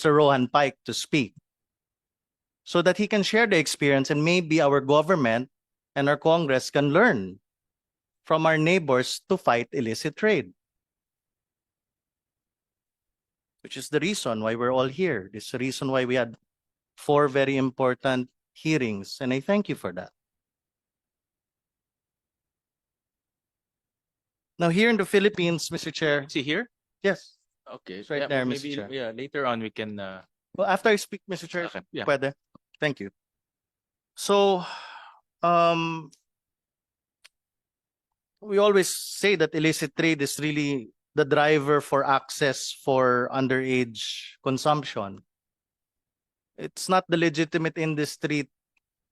Sir Rohan Pike to speak so that he can share the experience, and maybe our government and our Congress can learn from our neighbors to fight illicit trade. Which is the reason why we're all here. This is the reason why we had 4 very important hearings, and I thank you for that. Now, here in the Philippines, Mr. Chair. Is he here? Yes. Okay. It's right yeah, there, Mr. maybe, Chair. yeah, later on we can. Well, after I speak, Mr. Chair, Okay, yeah. pwede. Thank you. So, we always say that illicit trade is really the driver for access for underage consumption. It's not the legitimate industry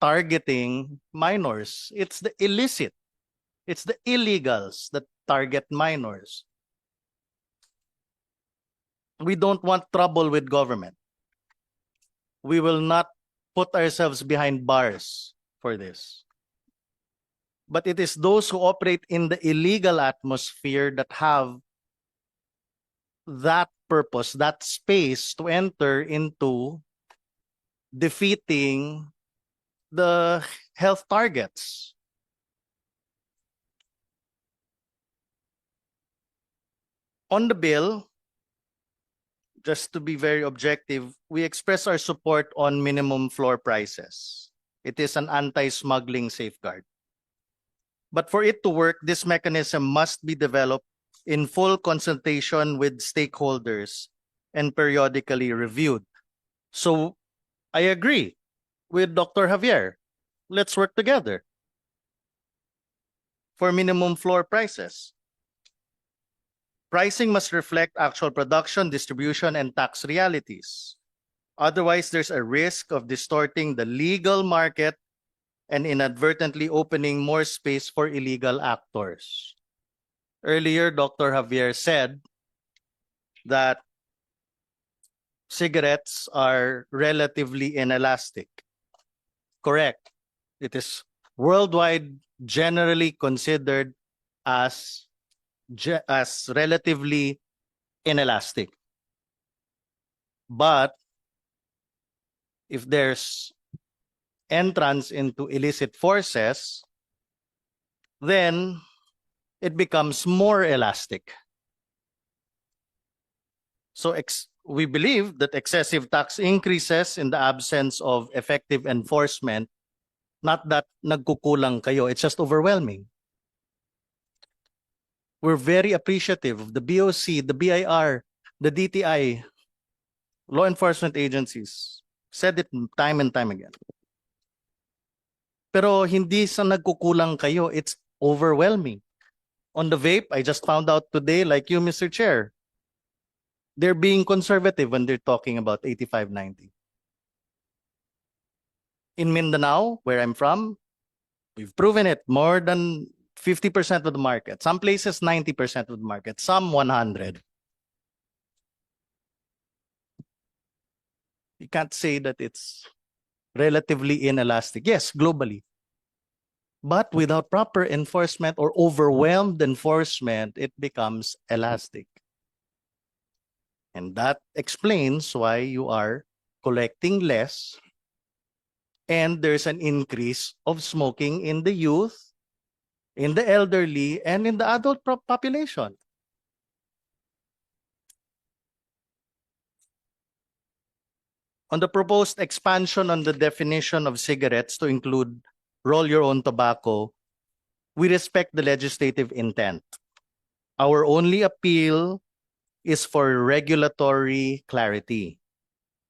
targeting minors. It's the illicit. It's the illegals that target minors. We don't want trouble with government. We will not put ourselves behind bars for this. But it is those who operate in the illegal atmosphere that have that purpose, that space to enter into defeating the health targets. On the bill, just to be very objective, we express our support on minimum floor prices. It is an anti-smuggling safeguard. But for it to work, this mechanism must be developed in full consultation with stakeholders and periodically reviewed. So I agree with Dr. Javier. Let's work together for minimum floor prices. Pricing must reflect actual production, distribution, and tax realities. Otherwise, there's a risk of distorting the legal market and inadvertently opening more space for illegal actors. Earlier, Dr. Javier said that cigarettes are relatively inelastic. Correct. It is worldwide generally considered as relatively inelastic. But if there's entrance into illicit forces, then it becomes more elastic. So we believe that excessive tax increases in the absence of effective enforcement, not that nagkukulang kayo, it's just overwhelming. We're very appreciative of the BOC, the BIR, the DTI, law enforcement agencies. Said it time and time again. Pero hindi sa nagkukulang kayo, it's overwhelming. On the vape, I just found out today, like you, Mr. Chair, they're being conservative when they're talking about 85-90. In Mindanao, where I'm from, we've proven it, more than 50% of the market. Some places, 90% of the market. Some 100. You can't say that it's relatively inelastic. Yes, globally. But without proper enforcement or overwhelmed enforcement, it becomes elastic. And that explains why you are collecting less and there's an increase of smoking in the youth, in the elderly, and in the adult population. On the proposed expansion on the definition of cigarettes to include roll your own tobacco, we respect the legislative intent. Our only appeal is for regulatory clarity.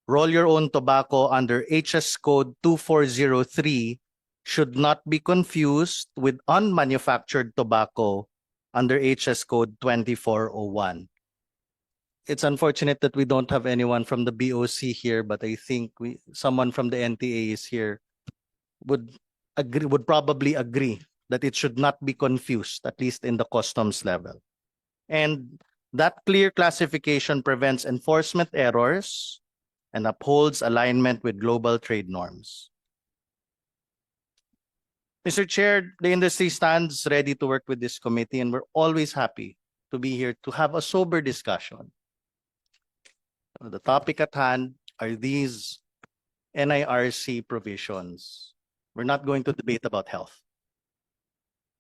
Roll your own tobacco under HS Code 2403 should not be confused with unmanufactured tobacco under HS Code 2401. It's unfortunate that we don't have anyone from the BOC here, but I think someone from the NTA is here would probably agree that it should not be confused, at least in the customs level. And that clear classification prevents enforcement errors and upholds alignment with global trade norms. Mr. Chair, the industry stands ready to work with this committee, and we're always happy to be here to have a sober discussion. The topic at hand are these NIRC provisions. We're not going to debate about health.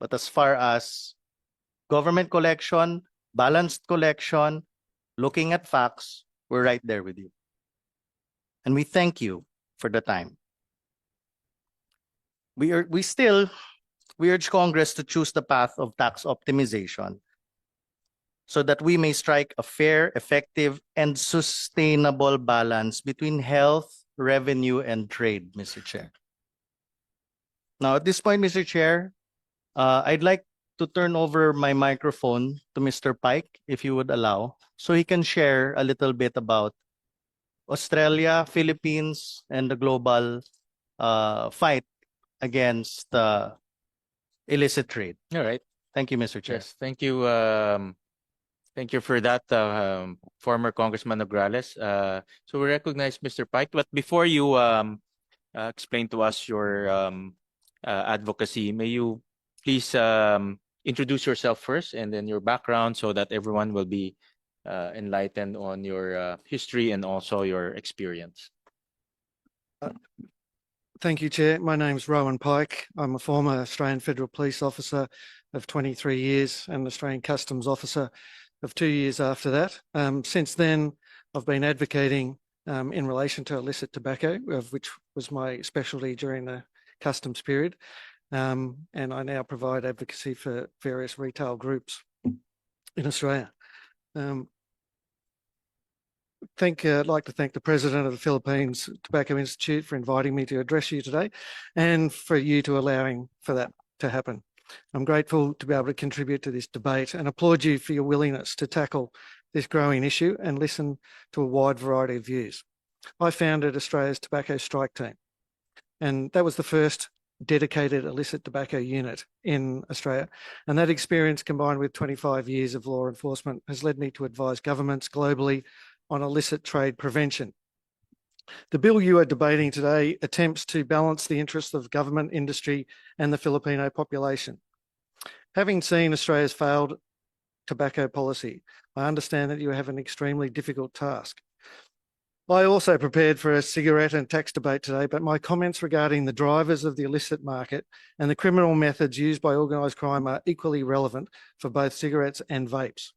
But as far as government collection, balanced collection, looking at facts, we're right there with you. And we thank you for the time. We urge Congress to choose the path of tax optimization so that we may strike a fair, effective, and sustainable balance between health, revenue, and trade, Mr. Chair. Now, at this point, Mr. Chair, I'd like to turn over my microphone to Mr. Pike, if you would allow, so he can share a little bit about Australia, Philippines, and the global fight against illicit trade. All right. Thank you, Mr. Chair. Yes, thank you. Thank you for that, former Congressman Nograles. So we recognize Mr. Pike, but before you explain to us your advocacy, may you please introduce yourself first and then your background so that everyone will be enlightened on your history and also your experience. Thank you, Chair. My name's Rowan Pike. I'm a former Australian Federal Police Officer of 23 years and Australian Customs Officer of 2 years after that. Since then, I've been advocating in relation to illicit tobacco, which was my specialty during the customs period. And I now provide advocacy for various retail groups in Australia. I'd like to thank the President of the Philippines Tobacco Institute for inviting me to address you today and for you to allowing for that to happen. I'm grateful to be able to contribute to this debate and applaud you for your willingness to tackle this growing issue and listen to a wide variety of views. I founded Australia's Tobacco Strike Team, and that was the first dedicated illicit tobacco unit in Australia. And that experience, combined with 25 years of law enforcement, has led me to advise governments globally on illicit trade prevention. The bill you are debating today attempts to balance the interests of government, industry, and the Filipino population. Having seen Australia's failed tobacco policy, I understand that you have an extremely difficult task. I also prepared for a cigarette and tax debate today, but my comments regarding the drivers of the illicit market and the criminal methods used by organised crime are equally relevant for both cigarettes and vapes.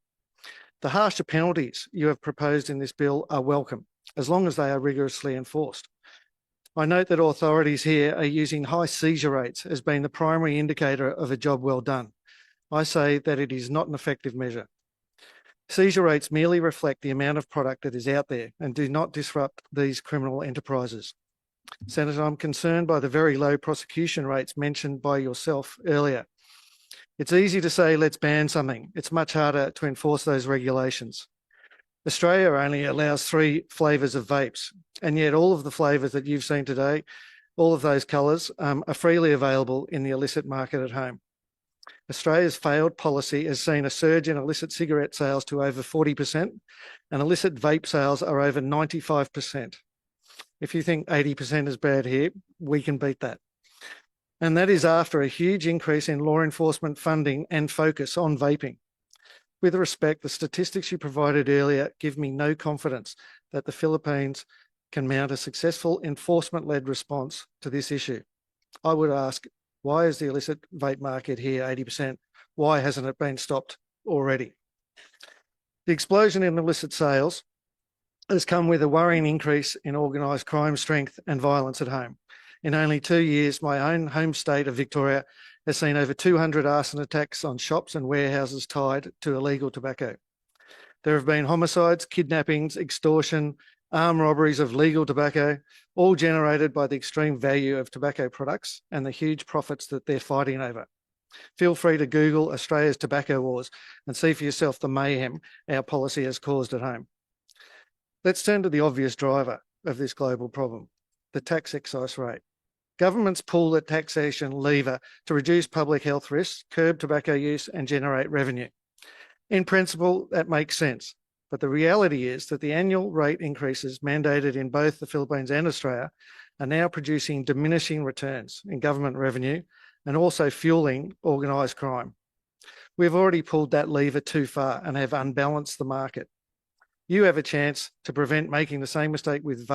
The harsher penalties you have proposed in this bill are welcome, as long as they are rigorously enforced. I note that authorities here are using high seizure rates as being the primary indicator of a job well done. I say that it is not an effective measure. Seizure rates merely reflect the amount of product that is out there and do not disrupt these criminal enterprises. Senator, I'm concerned by the very low prosecution rates mentioned by yourself earlier. It's easy to say, let's ban something. It's much harder to enforce those regulations. Australia only allows 3 flavours of vapes, and yet all of the flavours that you've seen today, all of those colours, are freely available in the illicit market at home. Australia's failed policy has seen a surge in illicit cigarette sales to over 40%, and illicit vape sales are over 95%. If you think 80% is bad here, we can beat that. And that is after a huge increase in law enforcement funding and focus on vaping. With respect, the statistics you provided earlier give me no confidence that the Philippines can mount a successful enforcement-led response to this issue. I would ask, why is the illicit vape market here 80%? Why hasn't it been stopped already? The explosion in illicit sales has come with a worrying increase in organised crime strength and violence at home. In only 2 years, my own home state of Victoria has seen over 200 arson attacks on shops and warehouses tied to illegal tobacco. There have been homicides, kidnappings, extortion, armed robberies of legal tobacco, all generated by the extreme value of tobacco products and the huge profits that they're fighting over. Feel free to Google Australia's tobacco wars and see for yourself the mayhem our policy has caused at home. Let's turn to the obvious driver of this global problem, the tax excise rate. Governments pull the taxation lever to reduce public health risks, curb tobacco use, and generate revenue. In principle, that makes sense. But the reality is that the annual rate increases mandated in both the Philippines and Australia are now producing diminishing returns in government revenue and also fueling organised crime. We've already pulled that lever too far and have unbalanced the market. you have a chance to prevent making the same mistake with